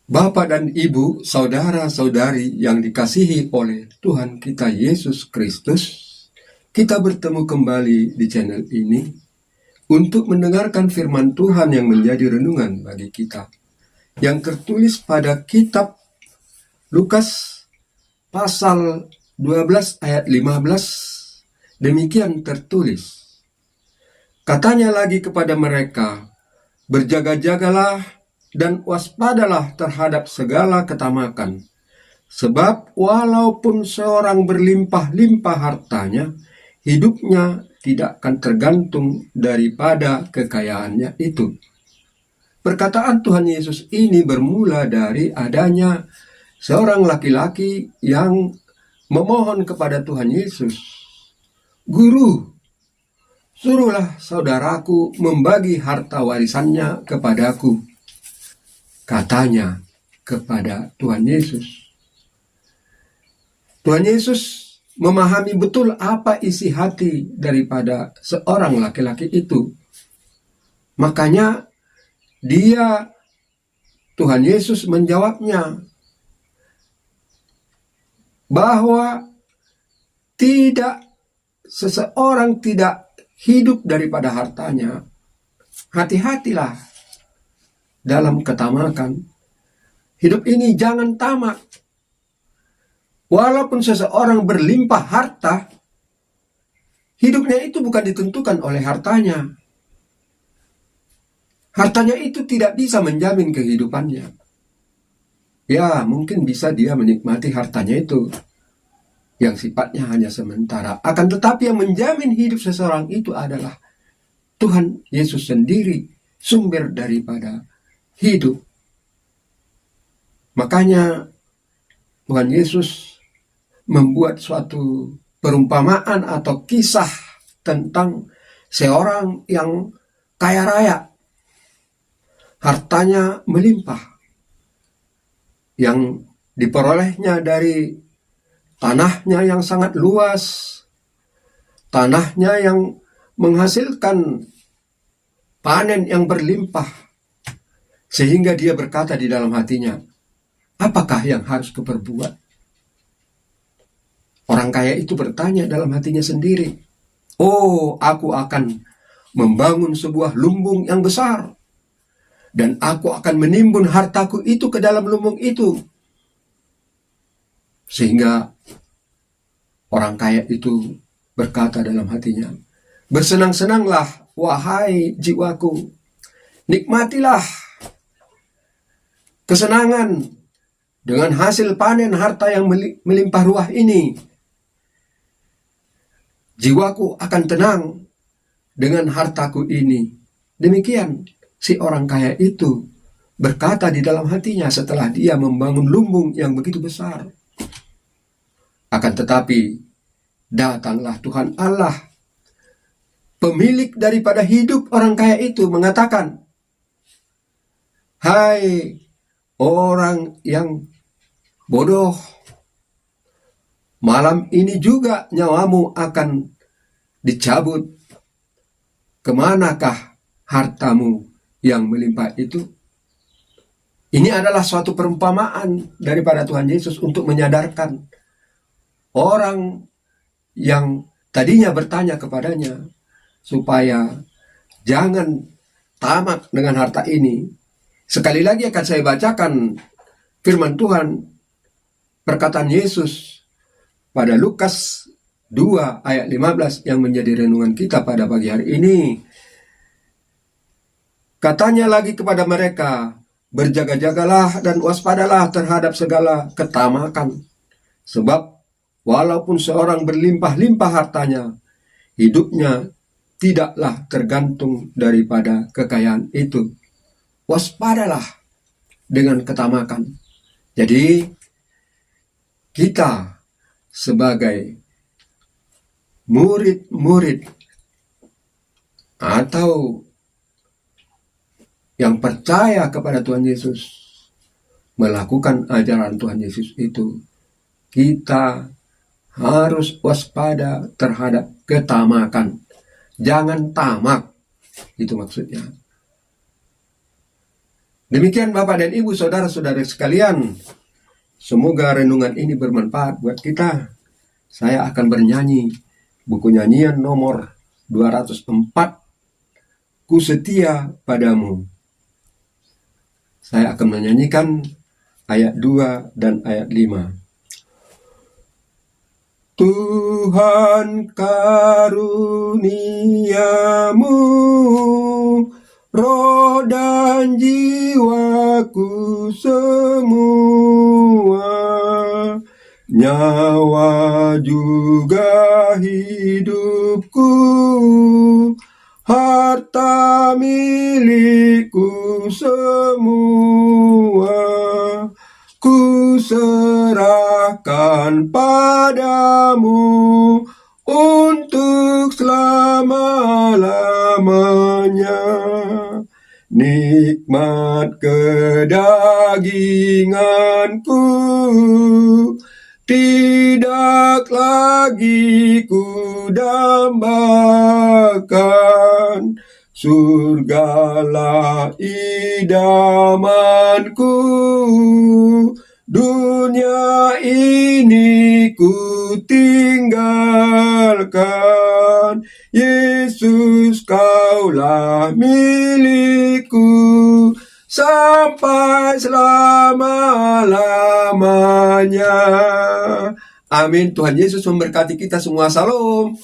Bapak dan Ibu, saudara-saudari yang dikasihi oleh Tuhan kita Yesus Kristus, kita bertemu kembali di channel ini untuk mendengarkan firman Tuhan yang menjadi renungan bagi kita, yang tertulis pada kitab Lukas pasal 12 ayat 15. Demikian tertulis, katanya lagi kepada mereka, berjaga-jagalah dan waspadalah terhadap segala ketamakan. Sebab walaupun seorang berlimpah-limpah hartanya, hidupnya tidak akan tergantung daripada kekayaannya itu. Perkataan Tuhan Yesus ini bermula dari adanya seorang laki-laki yang memohon kepada Tuhan Yesus, "Guru, suruhlah saudaraku membagi harta warisannya kepadaku," katanya kepada Tuhan Yesus. Tuhan Yesus memahami betul apa isi hati daripada seorang laki-laki itu. Makanya Tuhan Yesus menjawabnya bahwa seseorang tidak hidup daripada hartanya. Hati-hatilah dalam ketamakan. Hidup ini jangan tamak. Walaupun seseorang berlimpah harta, hidupnya itu bukan ditentukan oleh hartanya. Hartanya itu tidak bisa menjamin kehidupannya. Ya, mungkin bisa dia menikmati hartanya itu yang sifatnya hanya sementara. Akan tetapi yang menjamin hidup seseorang itu adalah Tuhan Yesus sendiri, sumber daripada hidup. Makanya Tuhan Yesus membuat suatu perumpamaan atau kisah tentang seorang yang kaya raya, hartanya melimpah, yang diperolehnya dari tanahnya yang sangat luas, tanahnya yang menghasilkan panen yang berlimpah, sehingga dia berkata di dalam hatinya, apakah yang harus kuperbuat? Orang kaya itu bertanya dalam hatinya sendiri, oh, aku akan membangun sebuah lumbung yang besar, dan aku akan menimbun hartaku itu ke dalam lumbung itu. Sehingga orang kaya itu berkata dalam hatinya, bersenang-senanglah wahai jiwaku, nikmatilah kesenangan dengan hasil panen harta yang melimpah ruah ini. Jiwaku akan tenang dengan hartaku ini. Demikian si orang kaya itu berkata di dalam hatinya setelah dia membangun lumbung yang begitu besar. Akan tetapi datanglah Tuhan Allah, pemilik daripada hidup orang kaya itu, mengatakan, hai orang yang bodoh, malam ini juga nyawamu akan dicabut. Kemanakah hartamu yang melimpah itu? Ini adalah suatu perumpamaan daripada Tuhan Yesus untuk menyadarkan orang yang tadinya bertanya kepadanya supaya jangan tamak dengan harta ini. Sekali lagi akan saya bacakan firman Tuhan, perkataan Yesus pada Lukas 2 ayat 15 yang menjadi renungan kita pada pagi hari ini. Katanya lagi kepada mereka, berjaga-jagalah dan waspadalah terhadap segala ketamakan. Sebab walaupun seorang berlimpah-limpah hartanya, hidupnya tidaklah tergantung daripada kekayaan itu. Waspadalah dengan ketamakan. Jadi kita sebagai murid-murid atau yang percaya kepada Tuhan Yesus, melakukan ajaran Tuhan Yesus itu, kita harus waspada terhadap ketamakan. Jangan tamak, itu maksudnya. Demikian Bapak dan Ibu, saudara-saudara sekalian, semoga renungan ini bermanfaat buat kita. Saya akan bernyanyi buku nyanyian nomor 204, Ku Setia Padamu. Saya akan menyanyikan ayat 2 dan ayat 5. Tuhan karuniamu, roh dan jiwaku semua, nyawa juga hidupku, harta milikku semua, ku serahkan padamu untuk selama-lamanya. Nikmat kedaginganku tidak lagi ku dambakan, surgalah idamanku, dunia ini ku tinggalkan. Yesus, Kaulah milikku sampai selama-lamanya. Amin. Tuhan Yesus memberkati kita semua. Salam.